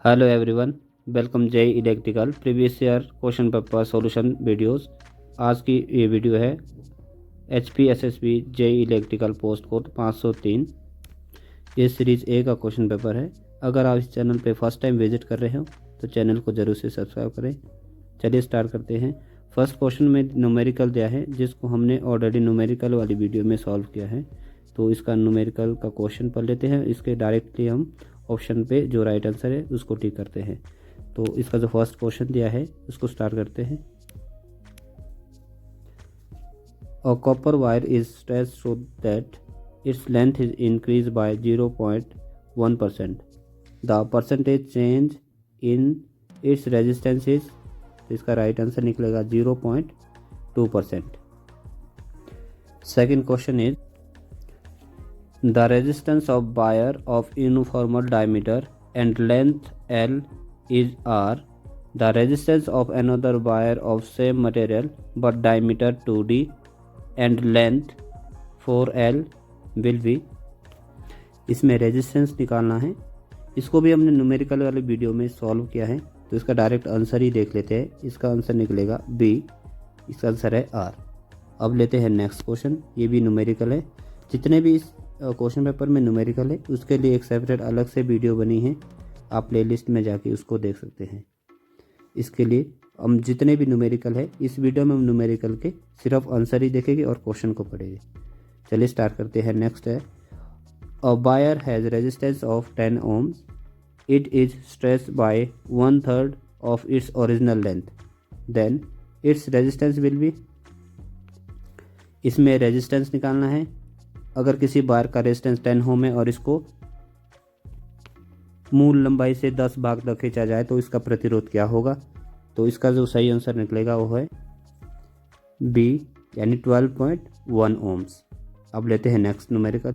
Hello everyone, welcome जय electrical previous year question paper solution videos. आज की ये वीडियो है HP SSB जय इलेक्ट्रिकल पोस्ट कोड 503। ये सीरीज ए का क्वेश्चन पेपर है। अगर आप इस चैनल पे फर्स्ट टाइम विजिट कर रहे हो तो चैनल को ज़रूर से सब्सक्राइब करें। चलिए स्टार्ट करते हैं। फर्स्ट क्वेश्चन में न्यूमेरिकल दिया है, जिसको हमने ऑलरेडी न्यूमेरिकल वाली वीडियो में सॉल्व किया है। तो इसका न्यूमेरिकल का क्वेश्चन पढ़ लेते हैं। इसके डायरेक्टली हम ऑप्शन पे जो राइट आंसर है उसको टिक करते हैं। तो इसका जो फर्स्ट क्वेश्चन दिया है उसको स्टार्ट करते हैं। A copper wire is stretched so that its length is increase by 0.1%। The percentage change in its resistance is, तो इसका राइट आंसर निकलेगा 0.2%। Second question is the resistance of wire of uniform diameter and length L is R. The resistance of another wire of same material but diameter 2D and length 4L will be। इसमें resistance निकालना है। इसको भी हमने numerical वाले video में solve किया है, तो इसका डायरेक्ट आंसर ही देख लेते हैं। इसका आंसर निकलेगा बी, इसका आंसर है आर। अब लेते हैं नेक्स्ट क्वेश्चन। ये भी न्यूमेरिकल है। जितने भी इस क्वेश्चन पेपर में न्यूमेरिकल है उसके लिए एक सेपरेट अलग से वीडियो बनी है, आप प्लेलिस्ट में जाके उसको देख सकते हैं। इसके लिए हम जितने भी न्यूमेरिकल है इस वीडियो में हम न्यूमेरिकल के सिर्फ आंसर ही देखेंगे और क्वेश्चन को पढ़ेंगे। चलिए स्टार्ट करते हैं। नेक्स्ट है a wire has resistance of 10 ohms। It is stretched by 1/3 of its original length, then its resistance will be. इसमें रेजिस्टेंस निकालना है। अगर किसी वायर का रेजिस्टेंस 10 ओम है और इसको मूल लंबाई से 10 भाग तक खींचा जाए तो इसका प्रतिरोध क्या होगा। तो इसका जो सही आंसर निकलेगा वो है बी, यानी 12.1 ohms। अब लेते हैं next numerical.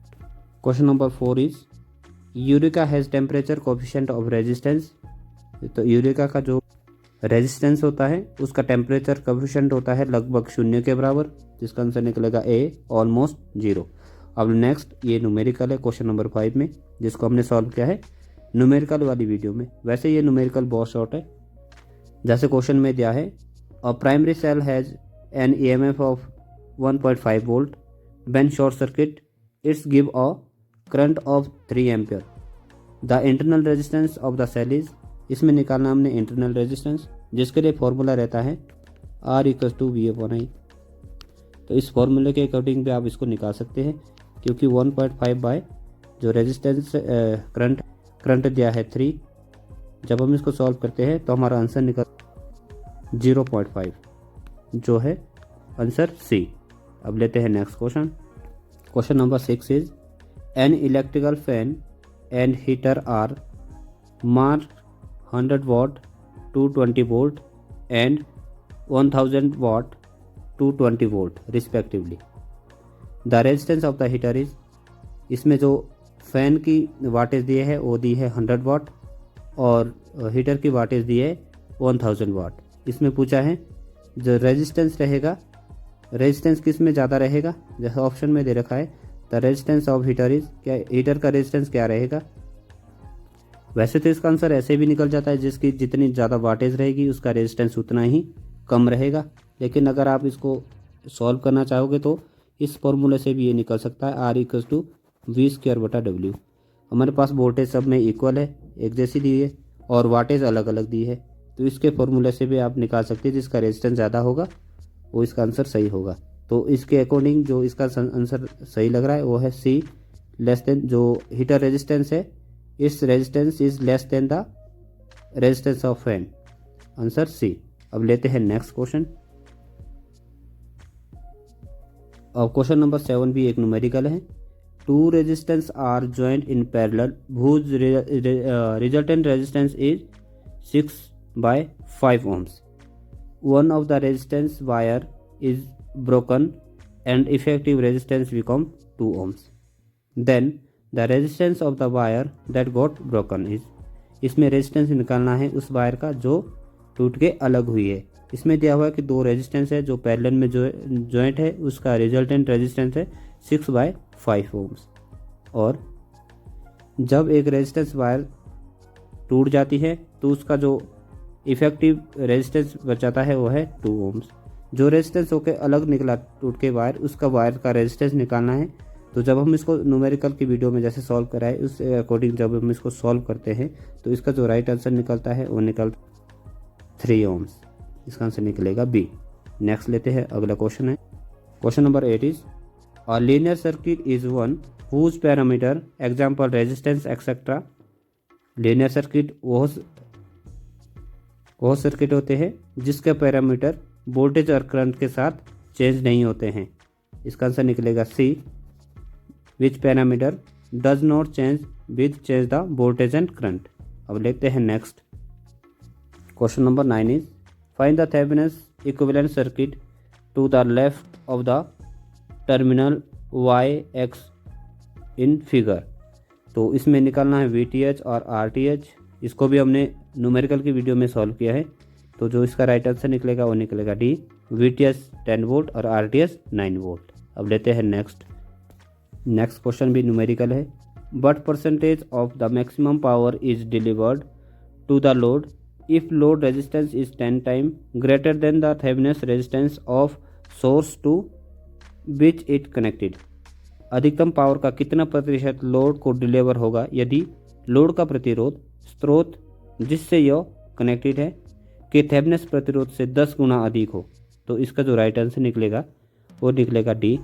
Question number 4 is eureka has temperature coefficient of resistance. तो यूरेका का जो रेजिस्टेंस होता है उसका टेम्परेचर कोफिशिएंट होता है लगभग 0 के बराबर, जिसका आंसर निकलेगा ए, ऑलमोस्ट 0। अब नेक्स्ट ये न्यूमेरिकल है क्वेश्चन नंबर 5 में, जिसको हमने सॉल्व किया है न्यूमेरिकल वाली वीडियो में। वैसे ये न्यूमेरिकल बहुत शॉर्ट है। जैसे क्वेश्चन में दिया है a primary cell has an EMF of 1.5 volt when short circuit its give a current of 3 ampere. The internal resistance of the cell is. इसमें निकालना हमने इंटरनल रेजिस्टेंस, जिसके लिए फॉर्मूला रहता है R=V/I। तो इस फॉर्मूले के अकॉर्डिंग भी आप इसको निकाल सकते हैं, क्योंकि 1.5 बाय जो रेजिस्टेंस करंट दिया है 3, जब हम इसको सॉल्व करते हैं तो हमारा आंसर निकल 0.5, जो है आंसर सी। अब लेते हैं next question. Question number 6 is an electrical fan and heater are mark 100 watt 220 volt and 1000 watt 220 volt respectively. The resistance of the heater is। इसमें जो फैन की वाटेज दिए है वो दी है 100 वाट और हीटर की वाटेज दी है 1000 वाट। इसमें पूछा है जो रेजिस्टेंस रहेगा, रेजिस्टेंस किस में ज़्यादा रहेगा। जैसे ऑप्शन में दे रखा है the resistance of heater is, क्या हीटर का रेजिस्टेंस क्या रहेगा। वैसे तो इसका आंसर ऐसे भी निकल जाता है, जिसकी जितनी ज़्यादा वाटेज रहेगी उसका रेजिस्टेंस उतना ही कम रहेगा। लेकिन अगर आप इसको सॉल्व करना चाहोगे तो इस फॉर्मूले से भी ये निकल सकता है R=V²/W। हमारे पास वोल्टेज सब में इक्वल है, एक जैसी दी है, और वाटेज अलग अलग दी है, तो इसके फॉर्मूले से भी आप निकाल सकते हैं जिसका रेजिस्टेंस ज़्यादा होगा वो इसका आंसर सही होगा। तो इसके अकॉर्डिंग जो इसका आंसर सही लग रहा है वो है सी, लेस देन जो हीटर रेजिस्टेंस है its resistance is less than the resistance of fan, answer C. अब लेते हैं नेक्स्ट क्वेश्चन। अब क्वेश्चन नंबर 7 भी एक न्यूमेरिकल है। 2 resistance are joint in parallel whose resultant resistance is 6/5 ohms. One of the resistance wire is broken and effective resistance become 2 ohms. Then the resistance of the wire that got broken is। इसमें resistance निकालना है उस wire का जो टूट के अलग हुई है। इसमें दिया हुआ है कि 2 रेजिस्टेंस है जो पैरेलल में जो जॉइंट है उसका रिजल्टेंट रेजिस्टेंस है 6/5 ohms। और जब एक रेजिस्टेंस वायर टूट जाती है तो उसका जो इफेक्टिव रेजिस्टेंस बचाता है वो है 2 ओम्स। जो रेजिस्टेंस होकर अलग निकला टूट के वायर, उसका वायर का रेजिस्टेंस निकालना है। तो जब हम इसको न्यूमेरिकल की वीडियो में जैसे सॉल्व कराए उस अकॉर्डिंग जब हम इसको सॉल्व करते हैं तो इसका जो राइट आंसर निकलता है वो निकलता 3 ओम्स। इसका आंसर निकलेगा बी। नेक्स्ट लेते हैं, अगला क्वेश्चन है। Question number 8 is a linear circuit is one whose parameter example resistance etcetera. Linear circuit वो सर्किट होते हैं जिसके पैरामीटर वोल्टेज और करंट के साथ चेंज नहीं होते हैं। इसका आंसर निकलेगा C, which parameter does not change with change the voltage and current. अब देखते हैं next. Question number 9 is find the Thevenin equivalent circuit to the left of the terminal Y X in figure. तो इसमें निकालना है VTH और RTH। इसको भी हमने न्यूमेरिकल की वीडियो में सॉल्व किया है। तो जो इसका राइट आंसर निकलेगा वो निकलेगा डी, VTH 10 वोल्ट और RTH 9 वोल्ट। अब लेते हैं नेक्स्ट क्वेश्चन भी न्यूमेरिकल है। What percentage of the maximum power is delivered to the load if load resistance is 10 time greater than the thevenin resistance of source to which it connected. अधिकतम power का कितना प्रतिशत load को deliver होगा यदि load का प्रतिरोध स्रोत जिससे यह कनेक्टेड है कि थेवेनिन प्रतिरोध से 10 गुना अधिक हो। तो इसका जो राइट आंसर निकलेगा वो निकलेगा डी,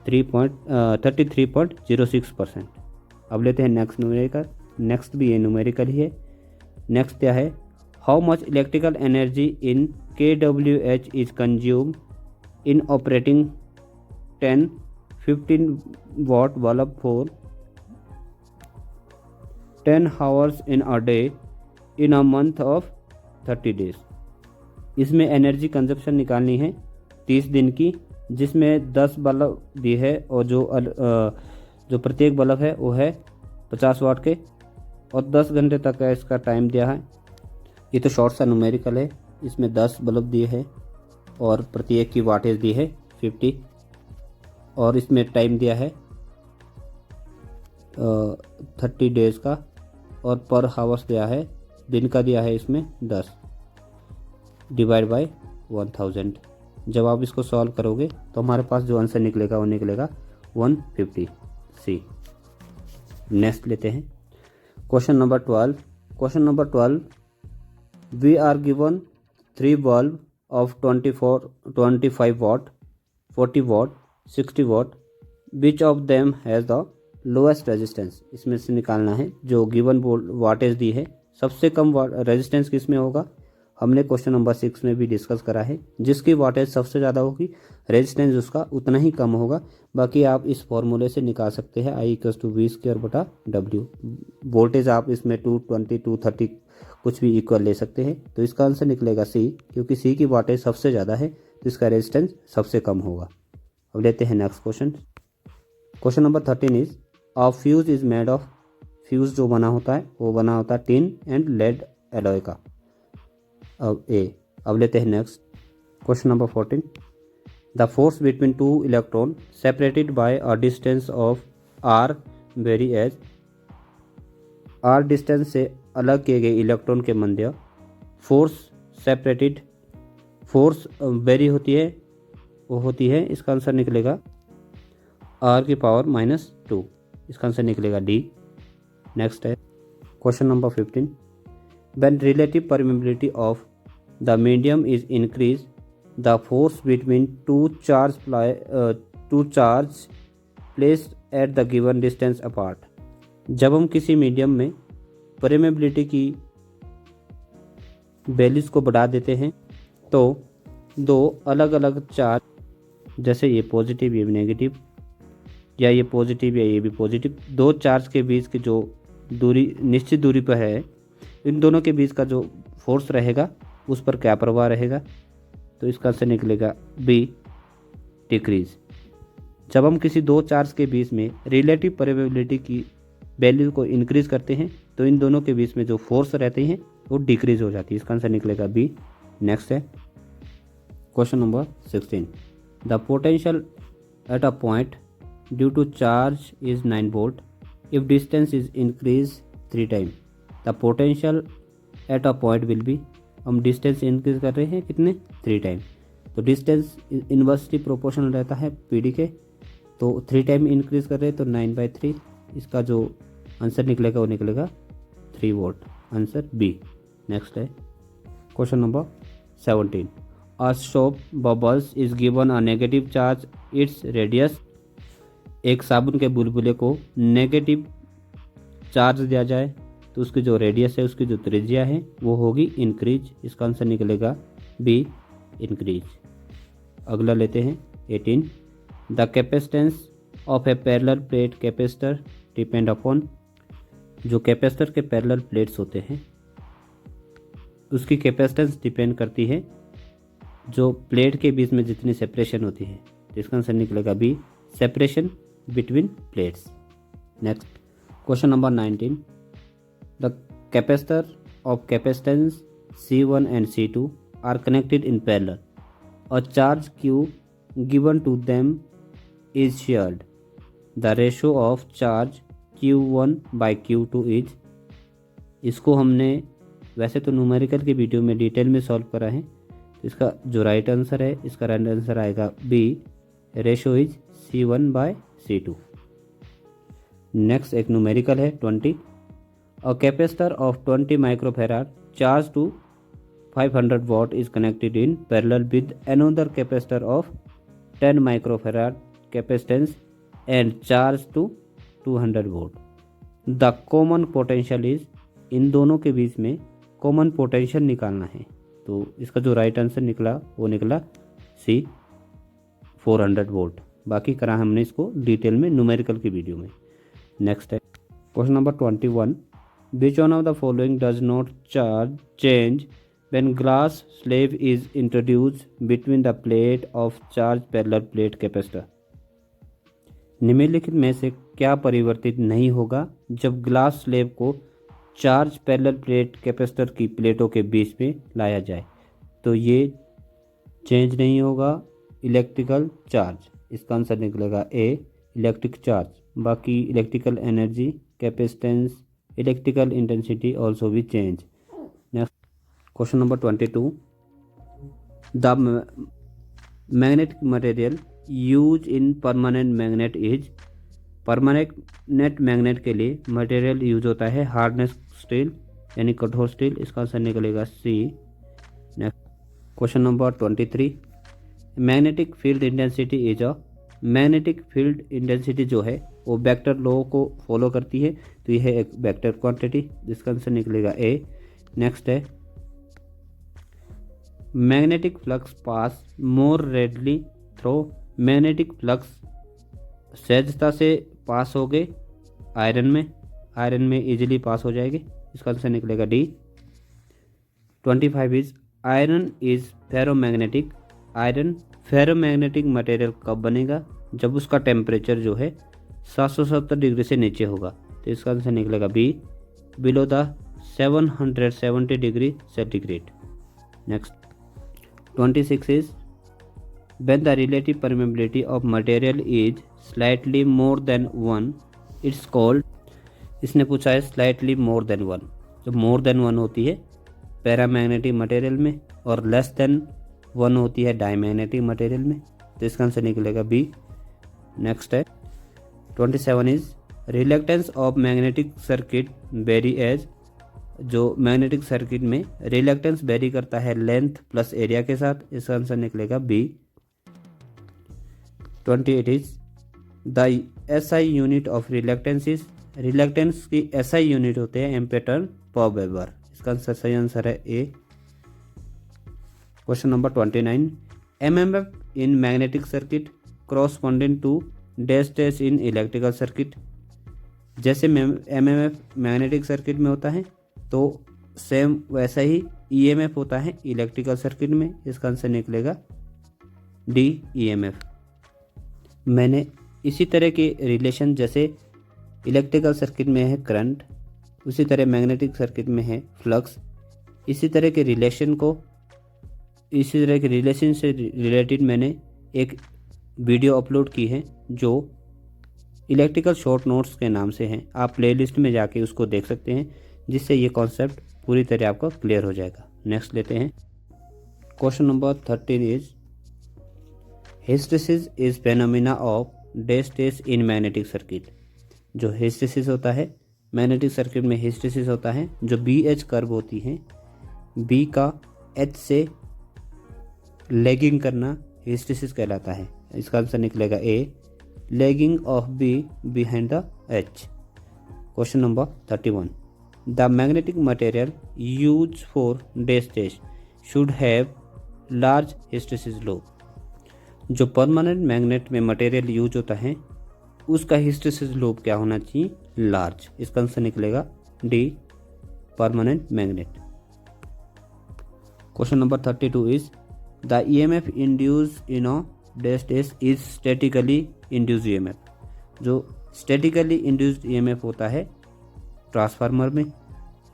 33.06%। अब लेते हैं नेक्स्ट न्यूमेरिकल। नेक्स्ट भी ये न्यूमेरिकल ही है। नेक्स्ट क्या है, how much electrical energy in kWh is consume in operating 10-15 watt bulb for 10 hours in a day in a month of 30 days। इसमें एनर्जी कंजप्शन निकालनी है 30 दिन की, जिसमें 10 बल्ब दी है और जो प्रत्येक बल्ब है वो है 50 वाट के और 10 घंटे तक का इसका टाइम दिया है। ये तो शॉर्ट सा न्यूमेरिकल है। इसमें 10 बल्ब दिए है और प्रत्येक की वाटेज दी है 50 और इसमें टाइम दिया है 30 डेज का और पर हावर्स दिया है, दिन का दिया है इसमें 10 डिवाइड बाय 1000। जब आप इसको सॉल्व करोगे तो हमारे पास जो आंसर निकलेगा वो निकलेगा 150 सी। नेक्स्ट लेते हैं question number 12। We are given 3 bulb of 25 watt, 40 watt, 60 watt, which of them has the lowest resistance. इसमें से निकालना है जो गिवन वाटेज दी है सबसे कम रेजिस्टेंस किस में होगा। हमने क्वेश्चन नंबर 6 में भी डिस्कस करा है। जिसकी वाटेज सबसे ज़्यादा होगी रेजिस्टेंस उसका उतना ही कम होगा। बाकी आप इस फॉर्मूले से निकाल सकते हैं I=V²/W। वोल्टेज आप इसमें 220 230 कुछ भी इक्वल ले सकते हैं। तो इसका आंसर निकलेगा सी, क्योंकि सी की वाटेज सबसे ज़्यादा है तो इसका रेजिस्टेंस सबसे कम होगा। अब लेते हैं next question. Question number 13 is a fuse is made of. Fuse जो बना होता है वो बना होता है टिन एंड लेड एलॉय का। अब लेते हैं next question number 14। The force between 2 electron separated by a distance of r vary as. r distance से अलग किए गए इलेक्ट्रॉन के मध्य फोर्स वेरी होती है, वो होती है। इसका आंसर निकलेगा r की पावर -2। इसका आंसर निकलेगा डी। नेक्स्ट है question number 15। When relative permeability of the medium is increase the force between two charge placed at the given distance apart. जब हम किसी मीडियम में परमेबिलिटी की वैल्यूज को बढ़ा देते हैं तो दो अलग अलग चार्ज, जैसे ये पॉजिटिव ये भी नेगेटिव, या ये पॉजिटिव या ये भी पॉजिटिव, दो चार्ज के बीच की जो दूरी निश्चित दूरी पर है, इन दोनों के बीच का जो फोर्स रहेगा उस पर क्या प्रभाव रहेगा। तो इसका आंसर निकलेगा बी, डिक्रीज। जब हम किसी दो चार्ज के बीच में रिलेटिव परमेबिलिटी की वैल्यू को इंक्रीज करते हैं तो इन दोनों के बीच में जो फोर्स रहते हैं वो डिक्रीज हो जाती है। इसका आंसर निकलेगा बी। नेक्स्ट है question number 16। The potential at a point due to charge is 9 volt if distance is increase 3 time. The potential at a point will be, हम डिस्टेंस इंक्रीज कर रहे हैं कितने 3 टाइम, तो डिस्टेंस इन्वर्सली प्रोपोर्शनल रहता है PD के, तो 3 टाइम इंक्रीज कर रहे हैं तो 9/3, इसका जो आंसर निकलेगा वो निकलेगा 3 वोल्ट, आंसर बी। नेक्स्ट है question number 17, a soap bubbles is given a negative charge its radius, एक साबुन के बुलबुले को नेगेटिव चार्ज दिया जाए तो उसकी जो रेडियस है, उसकी जो त्रिज्या है वो होगी इंक्रीज, इसका आंसर निकलेगा बी इंक्रीज। अगला लेते हैं 18, the capacitance of A parallel plate capacitor depend upon, जो कैपेसिटर के पैरेलल प्लेट्स होते हैं उसकी कैपेसिटेंस डिपेंड करती है जो प्लेट के बीच में जितनी सेपरेशन होती है, तो इसका आंसर निकलेगा B separation between plates. Next question number 19, the capacitor of capacitance C1 and C2 are connected in parallel. A charge Q given to them is shared. The ratio of charge Q1 by Q2 is, इसको हमने वैसे तो numerical की video में detail में solve करा है, तो इसका जो राइट आंसर है, इसका राइट आंसर आएगा B, ratio is C1/C2। Next एक न्यूमेरिकल है 20, a capacitor of 20 microfarad charge to 500 watt is connected in parallel with another capacitor of 10 microfarad capacitance and charged to 200 watt. The common potential is, इन दोनों के बीच में common potential निकालना है, तो इसका जो राइट आंसर निकला वो निकला सी 400 वोल्ट। बाकी करा हमने इसको डिटेल में न्यूमेरिकल की वीडियो में। नेक्स्ट है question number 21, which one of the following does not charge change when glass slab is introduced between the plate of charged parallel plate capacitor, निम्नलिखित में से क्या परिवर्तित नहीं होगा जब ग्लास स्लेब को चार्ज पैरेलल प्लेट कैपेसिटर की प्लेटों के बीच में लाया जाए, तो ये चेंज नहीं होगा इलेक्ट्रिकल चार्ज, इसका आंसर निकलेगा ए इलेक्ट्रिक चार्ज। बाकी electrical energy, capacitance, electrical intensity also भी change. Next question number 22, the magnetic material use in permanent magnet is, permanent magnet के लिए मटेरियल यूज होता है हार्डनेस स्टील यानी कठोर स्टील, इसका आंसर निकलेगा C. Next question number 23, magnetic field intensity is a, magnetic field intensity जो है वो वेक्टर लॉ को फॉलो करती है, तो यह है एक वेक्टर क्वांटिटी, जिसका आंसर निकलेगा ए। नेक्स्ट है magnetic flux pass more readily through, magnetic flux सहजता से पास हो गए आयरन में इजीली पास हो जाएगी, इसका आंसर निकलेगा D. 25 is iron is ferromagnetic, iron ferromagnetic material कब बनेगा जब उसका टेम्परेचर जो है 770 डिग्री से नीचे होगा, तो इसका आंसर निकलेगा B, below the 770 degree centigrade. Next 26 is when the relative permeability of material is slightly more than 1 it's called, इसने पूछा है slightly more than 1, जो more than 1 होती है पैरामैग्नेटिक मटेरियल में और लेस देन 1 होती है डायमैग्नेटिक मटेरियल में, तो इसका आंसर निकलेगा बी। नेक्स्ट है 27 is reluctance of magnetic circuit vary as, जो मैग्नेटिक सर्किट में रिलक्टेंस वेरी करता है लेंथ प्लस एरिया के साथ, इसका आंसर निकलेगा B. 28 is the SI unit of reluctance is, reluctance की एसआई यूनिट होते हैं एम्पीयर टर्न पर वेबर, इसका आंसर सही आंसर है A. Question number 29, MMF in magnetic circuit corresponding to dash dash in electrical circuit, जैसे MMF magnetic circuit में होता है तो सेम वैसा ही ईएमएफ होता है इलेक्ट्रिकल सर्किट में, इसका आंसर निकलेगा डी ईएमएफ। मैंने इसी तरह के रिलेशन जैसे इलेक्ट्रिकल सर्किट में है करंट, उसी तरह मैग्नेटिक सर्किट में है फ्लक्स, इसी तरह के रिलेशन से रिलेटेड मैंने एक वीडियो अपलोड की है जो इलेक्ट्रिकल शॉर्ट नोट्स के नाम से हैं, आप प्लेलिस्ट में जाके उसको देख सकते हैं। जिससे ये कॉन्सेप्ट पूरी तरह आपको क्लियर हो जाएगा। नेक्स्ट लेते हैं question number 13 is hysteresis is phenomena of dash dash in magnetic circuit. जो हिस्टेरिसिस होता है मैग्नेटिक सर्किट में हिस्टेरिसिस होता है, जो बी एच कर्व होती है, बी का एच से लैगिंग करना हिस्टेरिसिस कहलाता है। इसका आंसर निकलेगा A, lagging of B behind the H. Question number 31 the magnetic material use for dash dash should have large hysteresis loop. जो परमानेंट मैग्नेट में मटेरियल यूज होता है उसका हिस्टेरिसिस लोब क्या होना चाहिए? लार्ज। इसका आंसर निकलेगा D, permanent magnet. Question number 32 is the EMF induced in a dash dash is statically induced EMF. जो स्टैटिकली इंड्यूस्ड ईएमएफ होता है ट्रांसफार्मर में,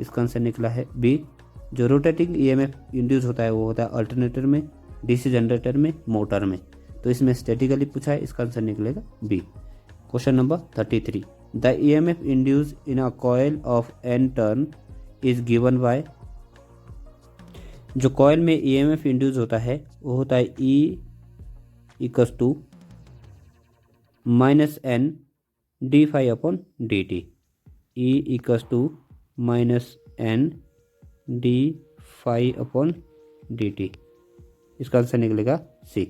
इसका आंसर निकला है बी। जो रोटेटिंग ईएमएफ इंड्यूस होता है वो होता है अल्टरनेटर में, डीसी जनरेटर में, मोटर में। तो इसमें स्टैटिकली पूछा है, इसका आंसर निकलेगा B. Question number 33 the EMF induced in a coil of N turn is given by. जो कॉइल में ईएमएफ इंड्यूस होता है वो होता है E equals to minus N D phi upon D T. E equals to minus N D phi upon D T. इसका answer निकलेगा C.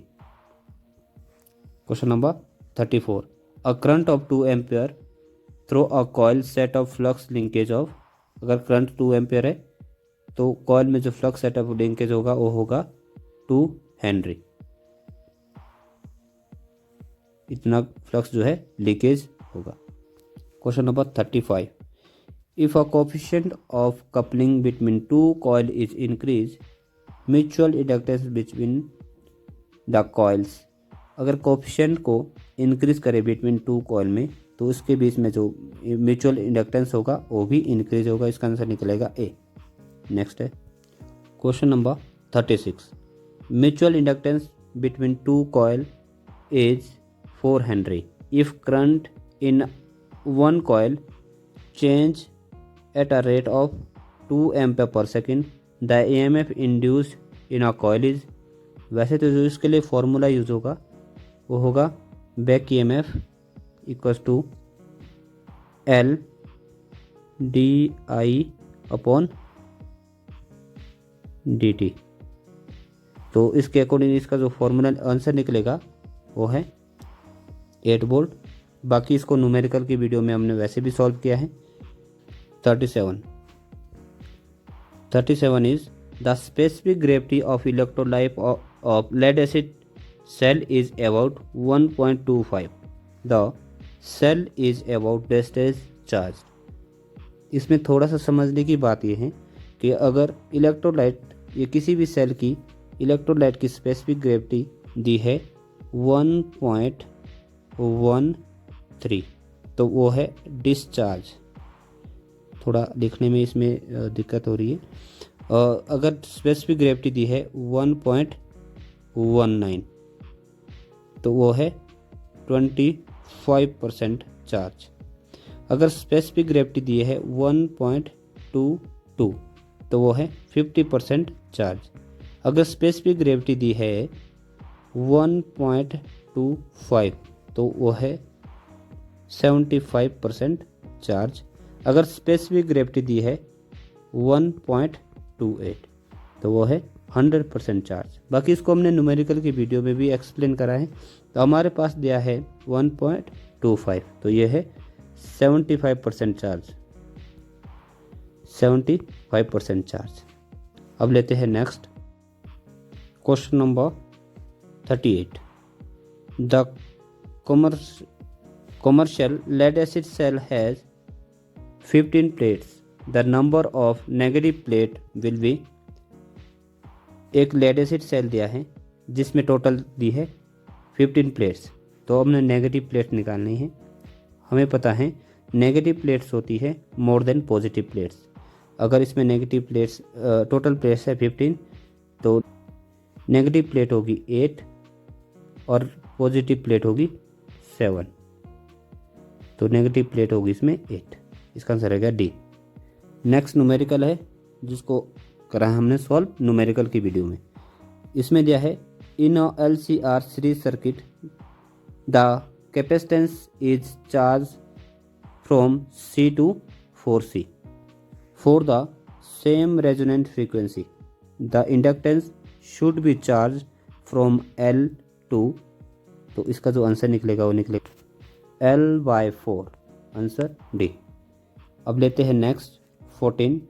Question number 34 a current of 2 ampere through a coil set of flux linkage of. अगर current 2 ampere है तो coil में जो flux set of linkage होगा वो होगा 2 हेनरी। इतना फ्लक्स जो है लीकेज होगा। Question number 35 if a coefficient of coupling between 2 coil is increase mutual inductance between the coils. अगर कोफिशिएंट को इंक्रीज करे बिटवीन 2 कॉइल में तो उसके बीच में जो म्यूचुअल इंडक्टेंस होगा वो भी इंक्रीज होगा। इसका आंसर निकलेगा ए। नेक्स्ट है question number 36 mutual inductance between 2 coil is 4 henry if current in 1 coil change at a rate of 2 ampere per second the EMF induced in a coil is. वैसे तो जो इसके लिए formula use होगा वो होगा back EMF equals to L D I upon D T. तो इसके अकॉर्डिंग इसका जो फॉर्मूला आंसर निकलेगा वो है 8 वोल्ट। बाकी इसको न्यूमेरिकल की वीडियो में हमने वैसे भी सॉल्व किया है। 37 is the specific gravity of electrolyte of lead acid cell is about 1.25 the cell is about dash dash charge. इसमें थोड़ा सा समझने की बात यह है कि अगर इलेक्ट्रोलाइट ये किसी भी सेल की इलेक्ट्रोलाइट की स्पेसिफिक ग्रेविटी दी है 1.13 तो वो है डिस्चार्ज। थोड़ा लिखने में इसमें दिक्कत हो रही है। अगर स्पेसिफिक ग्रेविटी दी है 1.19 तो वो है 25% चार्ज। अगर स्पेसिफिक ग्रेविटी दी है 1.22 तो वो है 50% चार्ज। अगर स्पेसिफिक ग्रेविटी दी है 1.25 तो वो है 75% चार्ज। अगर स्पेसिफिक ग्रेविटी दी है 1.28 तो वो है 100% चार्ज। बाकी इसको हमने न्यूमेरिकल की वीडियो में भी एक्सप्लेन करा है। तो हमारे पास दिया है 1.25 तो ये है 75% चार्ज। 75% चार्ज। अब लेते हैं next question number 38 the commercial lead acid cell has 15 plates the number of negative plate will be। एक लेड एसिड सेल दिया है जिसमें टोटल दी है 15 प्लेट्स। तो हमने नेगेटिव प्लेट निकालनी है। हमें पता है नेगेटिव प्लेट्स होती है मोर देन पॉजिटिव प्लेट्स। अगर इसमें नेगेटिव प्लेट्स टोटल प्लेट्स है 15 तो नेगेटिव प्लेट होगी 8 और पॉजिटिव प्लेट होगी 7। तो नेगेटिव प्लेट होगी इसमें 8। इसका आंसर रहेगा डी। नेक्स्ट न्यूमेरिकल है, जिसको करा है हमने सॉल्व न्यूमेरिकल की वीडियो में। इसमें दिया है इन LCR series circuit the capacitance is charge from C to 4C for the same resonant frequency the inductance should be charge from L to, तो इसका जो आंसर निकलेगा वो निकलेगा L/4, आंसर डी। अब लेते हैं next 14।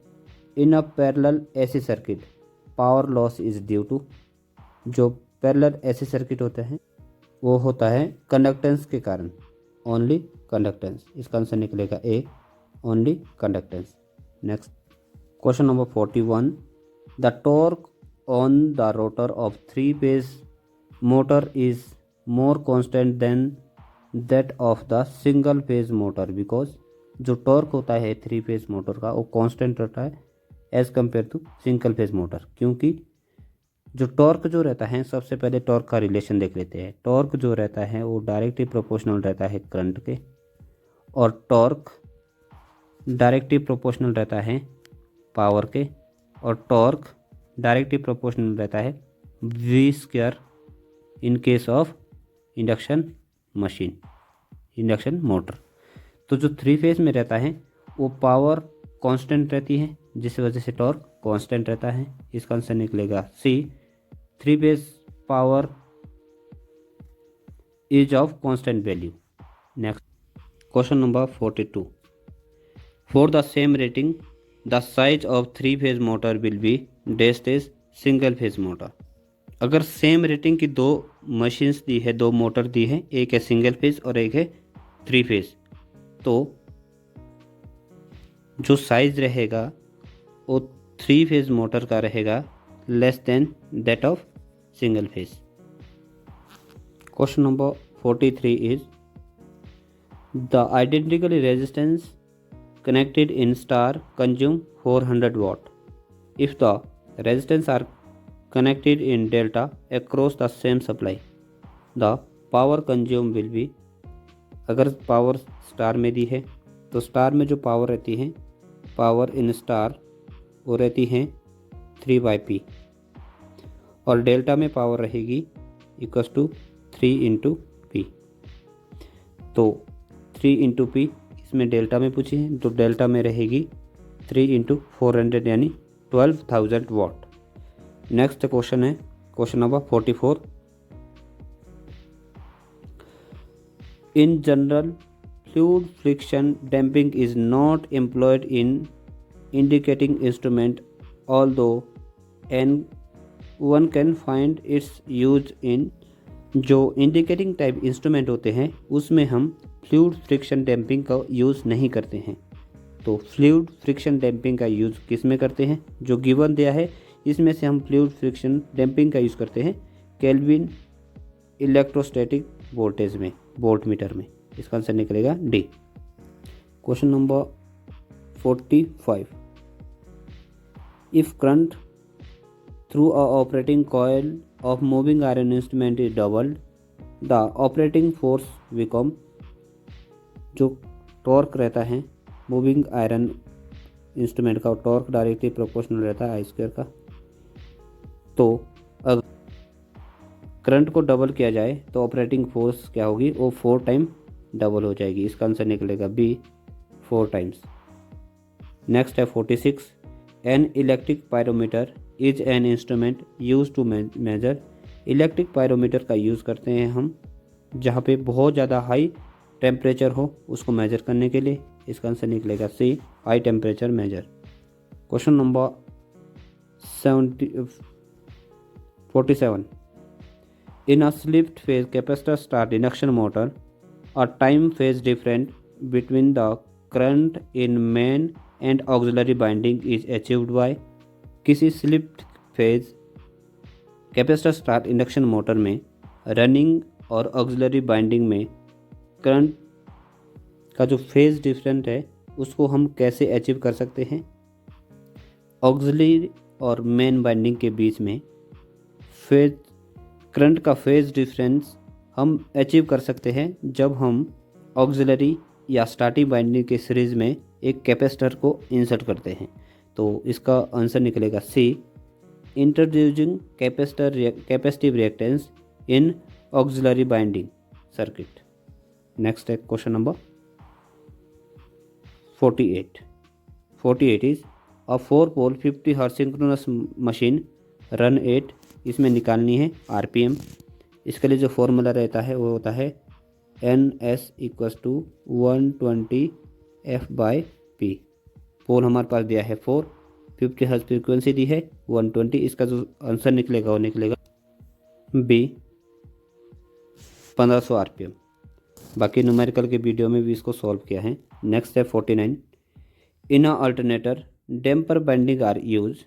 In a parallel AC circuit power loss is due to, जो पैरेलल AC सर्किट होते हैं वो होता है कंडक्टेंस के कारण, ओनली कंडक्टेंस। इसका आंसर निकलेगा A, only conductance. Next question number 41। The torque on the rotor of 3-phase motor is more constant than that of the single phase motor because, जो टॉर्क होता है 3-phase मोटर का वो constant रहता है as compare to single phase motor, क्योंकि जो torque जो रहता है, सबसे पहले टॉर्क का रिलेशन देख लेते हैं। टॉर्क जो रहता है वो डायरेक्टली प्रोपोर्शनल रहता है करंट के, और टॉर्क डायरेक्टली प्रोपोर्शनल रहता है पावर के, और टॉर्क डायरेक्टली प्रोपोर्शनल रहता है V² in case of induction machine, induction motor. तो जो 3-phase में रहता है वो पावर कांस्टेंट रहती है, जिस वजह से टॉर्क कांस्टेंट रहता है। इसका आंसर निकलेगा C, 3-phase power is of constant value. Next question number 42। For the same rating the size of 3-phase motor will be डेस्ट इज सिंगल फेज मोटर। अगर सेम रेटिंग की दो मशीन्स दी है, दो मोटर दी है, एक है सिंगल फेज और एक है 3-phase, तो जो साइज रहेगा वो 3-phase मोटर का रहेगा less than that of single phase. Question number 43 is the identically resistance connected in star consume 400 watt. If the resistance are connected in delta across the same supply, the power consumed will be, अगर power star में दी है तो star में जो power रहती है, power in star वो रहती है 3/P, और डेल्टा में पावर रहेगी इक्वल टू 3 × P। तो 3 × P इसमें डेल्टा में पूछी है, तो डेल्टा में रहेगी 3 × 400 यानी 12,000 वाट। नेक्स्ट क्वेश्चन है question number 44। In general fluid friction damping is not employed in indicating instrument although and one can find its use in, जो इंडिकेटिंग टाइप इंस्ट्रूमेंट होते हैं उसमें हम फ्लूइड फ्रिक्शन डैम्पिंग का यूज़ नहीं करते हैं। तो फ्लूइड फ्रिक्शन डैम्पिंग का यूज़ किस में करते हैं, जो गिवन दिया है इसमें से हम फ्लूइड फ्रिक्शन डैम्पिंग का यूज़ करते हैं केल्विन इलेक्ट्रोस्टैटिक वोल्टेज में, वोल्ट मीटर में। इसका आंसर निकलेगा D. Question number 45। If current through a operating coil of moving iron instrument is doubled the operating force become, जो टॉर्क रहता है मूविंग आयरन इंस्ट्रूमेंट का, टॉर्क डायरेक्टली प्रोपोर्शनल रहता है I² का। तो अगर करंट को डबल किया जाए तो ऑपरेटिंग फोर्स क्या होगी, वो 4 टाइम डबल हो जाएगी। इसका आंसर निकलेगा बी, 4 टाइम्स। नेक्स्ट है 46। An electric pyrometer is an instrument use to measure, electric pyrometer का यूज़ करते हैं हम जहाँ पे बहुत ज़्यादा हाई टेम्परेचर हो उसको मेजर करने के लिए। इसका आंसर निकलेगा C, high temperature major. Question number 47। In a split phase capacitor start induction motor a time phase different between the current in main and auxiliary binding is achieved by, किसी split phase capacitor start induction motor में running और auxiliary binding में current का जो phase different है उसको हम कैसे अचीव कर सकते हैं। ऑक्सिलरी और मेन बाइंडिंग के बीच में फेज करंट का फेज डिफरेंस हम अचीव कर सकते हैं जब हम ऑक्सिलरी या स्टार्टिंग बाइंडिंग के सीरीज़ में एक कैपेसिटर को इंसर्ट करते हैं। तो इसका आंसर निकलेगा C, introducing capacitive reactance in auxiliary binding circuit. Next है question number 48 is a 4 pole 50 hertz synchronous machine run at, इसमें निकालनी है आरपीएम। इसके लिए जो फॉर्मूला रहता है वो होता है NS = 120 F/P। पोल हमारे पास दिया है 4, 50 हर्ट्ज फ्रीक्वेंसी दी है 120। इसका जो आंसर निकलेगा वो निकलेगा B, 1500 आरपीएम। बाकी न्यूमेरिकल के वीडियो में भी इसको सॉल्व किया है। नेक्स्ट है 49, in a alternator damper binding are use.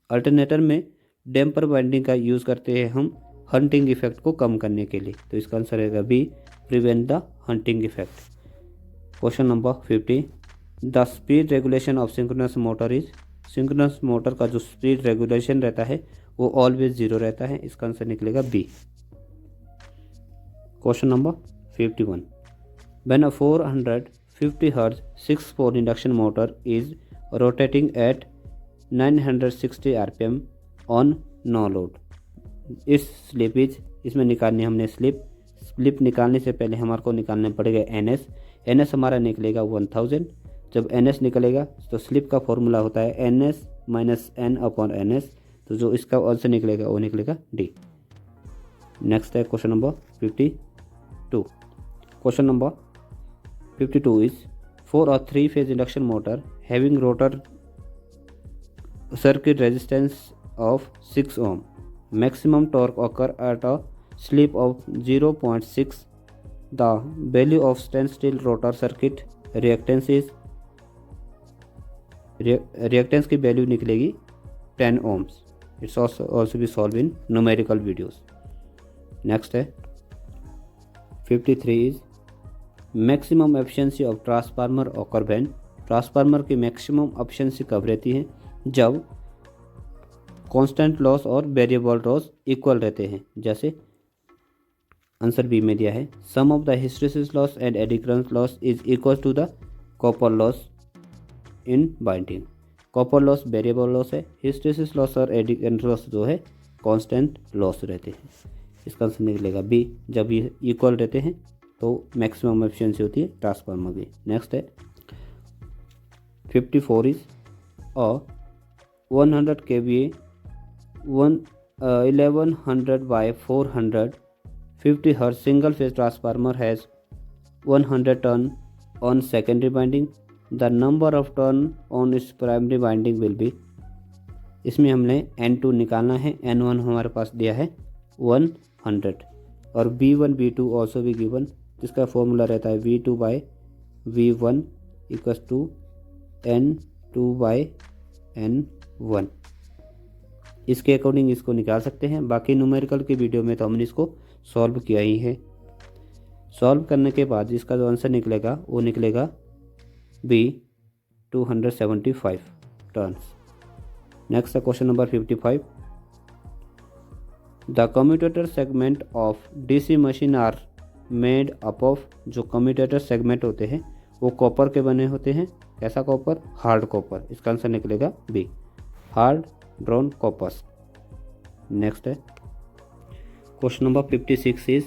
Alternator में डैम्पर बाइंडिंग का यूज़ करते हैं हम हंटिंग इफेक्ट को कम करने के लिए। तो इसका आंसर रहेगा B, prevent the hunting effect. Question number 50, the speed regulation of synchronous motor is. Synchronous motor का जो स्पीड रेगुलेशन रहता है वो ऑलवेज 0 रहता है। इसका आंसर निकलेगा B. Question number 51, when a 450 hertz 6 pole induction motor is rotating at 960 RPM on no load. इस स्लिपेज, इसमें निकालनी हमने स्लिप निकालने से पहले हमारे को निकालना पड़ेगा NS हमारा निकलेगा 1000। जब NS निकलेगा तो स्लिप का फॉर्मूला होता है NS - N/NS। तो जो इसका आंसर निकलेगा वो निकलेगा डी। नेक्स्ट है question number 52। Question number 52 is for a 3 phase induction motor having rotor circuit resistance of 6 ohm, maximum torque occur at a slip of 0.6. The value of standstill rotor circuit reactance is, reactance की value निकलेगी 10 ohms. It's also be solved in numerical videos. Next है 53 is maximum efficiency of transformer occur when। Transformer की maximum efficiency कब रहती है? जब constant loss और variable loss equal रहते हैं। जैसे आंसर बी में दिया है, sum of the hysteresis loss and eddy current loss is equal to the copper loss in binding. Copper loss variable loss है, हिस्टैरिसीस लॉस और एडी करंट लॉस जो है कांस्टेंट लॉस रहते हैं। इसका आंसर निकलेगा बी, जब ये इक्वल रहते हैं तो मैक्सिमम एफिशिएंसी होती है ट्रांसफार्मर की। नेक्स्ट है 54 is a 100 kVA 1100/400 50 Hz single phase transformer has 100 turn on secondary winding. The number of turn on its primary winding will be। इसमें हमने N2 निकालना है, N1 हमारे पास दिया है 100 और V1 V2 ऑल्सो भी गिवन। जिसका फॉर्मूला रहता है V2/V1 = N2/N1। इसके अकॉर्डिंग इसको निकाल सकते हैं। बाकी न्यूमेरिकल के वीडियो में तो हमने इसको सॉल्व किया ही है। सॉल्व करने के बाद इसका जो आंसर निकलेगा वो निकलेगा बी, 275 टर्न्स। नेक्स्ट है question number 55, the commutator segment of DC machine are made up of. जो कम्यूटेटर सेगमेंट होते हैं वो कॉपर के बने होते हैं। कैसा कॉपर? Hard copper. इसका आंसर निकलेगा B, hard drawn coppers. Next है question number 56 is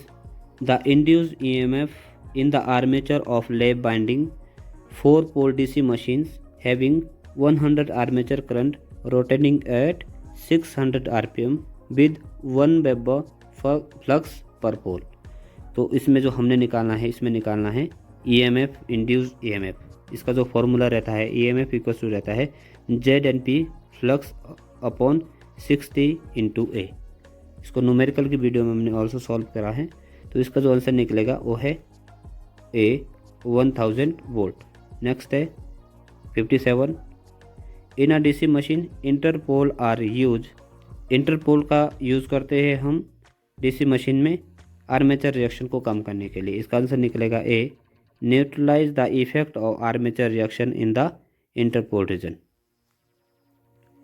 the induced EMF in the armature of lap binding 4 pole DC machines having 100 armature current rotating at 600 RPM with 1 Weber flux per pole। तो इसमें जो हमने निकालना है, इसमें निकालना है EMF, इंड्यूस्ड EMF। इसका जो फॉर्मूला रहता है EMF इक्वल टू रहता है ZNP फ्लक्स अपॉन 60 × A। इसको न्यूमेरिकल की वीडियो में हमने ऑल्सो सॉल्व करा है। तो इसका जो आंसर निकलेगा वो है A, 1000 वोल्ट। नेक्स्ट है 57, in a DC machine interpole are use. Interpole का यूज़ करते हैं हम DC मशीन में आर्मेचर रिएक्शन को कम करने के लिए। इसका आंसर निकलेगा A, neutralize the effect of armature reaction in the interpole region.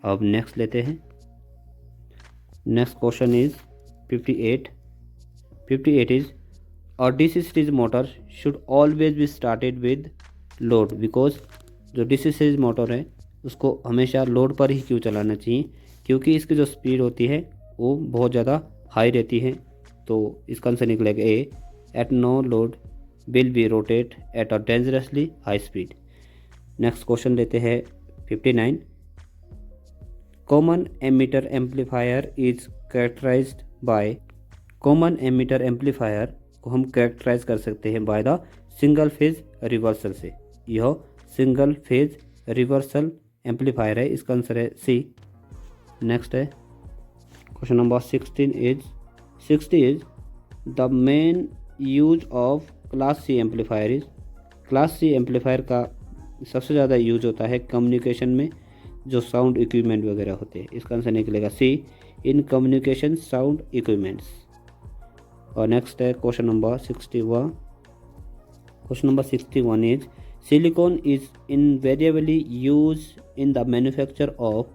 अब नेक्स्ट लेते हैं। Next question is 58 is a DC series motor should always be started with load because जो डीसी सीरीज मोटर है उसको हमेशा load पर ही क्यों चलाना चाहिए, क्योंकि इसकी जो स्पीड होती है वो बहुत ज़्यादा हाई रहती है। तो इसका आंसर निकलेगा A, at no load will be rotate at a dangerously high speed. Next question लेते हैं 59। Common emitter amplifier is characterized by, common emitter amplifier को हम कैरेक्टराइज कर सकते हैं by the single phase reversal से। यह सिंगल फेज रिवर्सल एम्पलीफायर है, इसका आंसर है सी। नेक्स्ट है question number 60 is the main use of class C amplifier is, class C amplifier का सबसे ज़्यादा यूज होता है कम्युनिकेशन में, जो साउंड इक्विपमेंट वगैरह होते हैं। इसका आंसर निकलेगा सी, इन कम्युनिकेशन साउंड इक्विपमेंट्स। और नेक्स्ट है question number 61। Question number 61 is silicon is invariably use in the manufacture of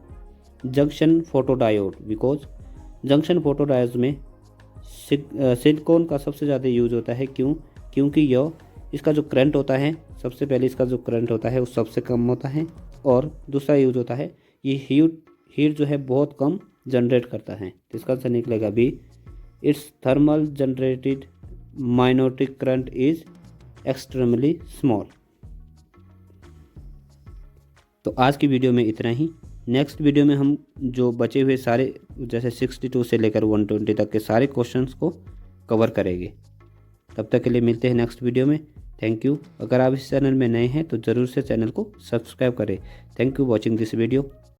junction photodiode because, junction photodiode में सिलिकॉन का सबसे ज़्यादा यूज होता है, क्यों? क्योंकि यह इसका जो करंट होता है, सबसे पहले इसका जो करंट होता है वो सबसे कम होता है, और दूसरा यूज होता है ये हीट जो है बहुत कम जनरेट करता है। तो इसका आंसर निकलेगा बी, इट्स थर्मल जनरेटेड माइनोटिक करंट इज एक्सट्रीमली स्मॉल। तो आज की वीडियो में इतना ही। नेक्स्ट वीडियो में हम जो बचे हुए सारे जैसे 62 से लेकर 120 तक के सारे क्वेश्चंस को कवर करेंगे। तब तक के लिए मिलते हैं नेक्स्ट वीडियो में। Thank you. अगर आप इस चैनल में नए हैं तो ज़रूर से चैनल को सब्सक्राइब करें। Thank you watching this video.